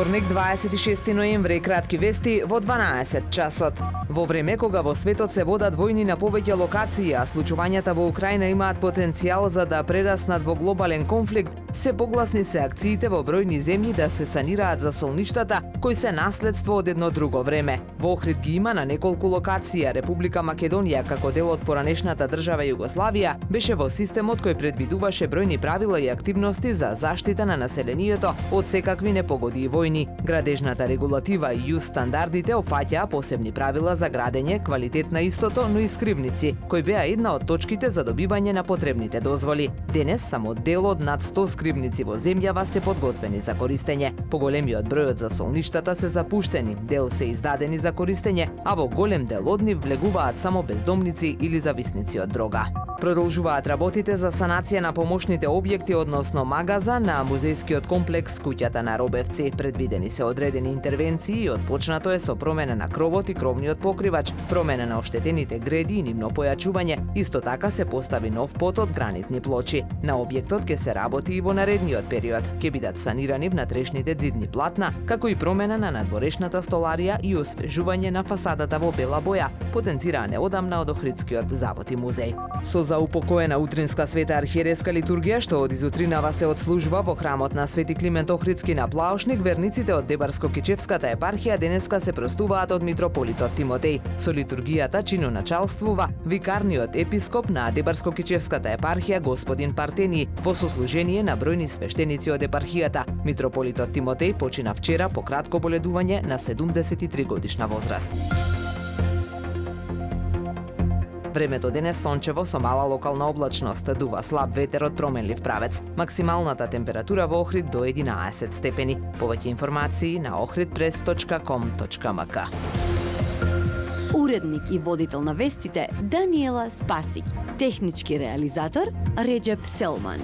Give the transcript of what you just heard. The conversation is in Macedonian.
Вторник, 26 ноември, кратки вести во 12 часот. Во време кога во светот се водат војни на повеќе локации, а случувањата во Украина имаат потенцијал за да прераснат во глобален конфликт, се погласни се акциите во бројни земји да се санираат засолништата, кои се наследство од едно друго време. Во Охрид ги има на неколку локации, а Република Македонија, како дел од поранешната држава Југославија, беше во системот кој предвидуваше бројни правила и активности за заштита на населението од секакви непогоди и војни. Градежната регулатива и ЮС стандардите опфаќаа посебни правила за градење, квалитет на истото, но и скривници, кои беа една од точките за добивање на потребните дозволи. Денес само дел од над 100 скривници во земјава се подготвени за користење. Поголемиот број од засолништата се запуштени, дел се издадени за користење, а во голем дел од нив влегуваат само бездомници или зависници од дрога. Продолжуваат работите за санација на помошните објекти, односно магаза на музејскиот комплекс Куќата на Робевци. Предвидени се одредени интервенции и отпочнато е со промена на кровот и кровниот покривач, промена на оштетените греди и нивно појачување. Исто така се постави нов пот од гранитни плочи. На објектот ќе се работи и во наредниот период. Ќе бидат санирани внатрешните ѕидни платна, како и промена на надворешната столарија и освежување на фасадата во бела боја, потенцираа неодамна од Охридскиот завод и музеј. Со заупокоена утринска света архиереска литургија што од изутринава се отслужува во храмот на Свети Климент Охридски на Плаошник, верниците од Дебарско-Кичевската епархија денеска се простуваат од митрополитот Тимотеј. Со литургијата чиноначалствува викарниот епископ на Дебарско-Кичевската епархија господин Партени во сослужение на бројни свештеници од епархијата. Митрополитот Тимотеј почина вчера по кратко боледување на 73 годишна возраст. Времето денес сончево со мала локална облачност, дува слаб ветер од променлив правец. Максималната температура во Охрид до 11 степени. Повеќе информации на ohridpress.com.mk. Уредник и водител на вестите Даниела Спасик. Технички реализатор Реджеп Селман.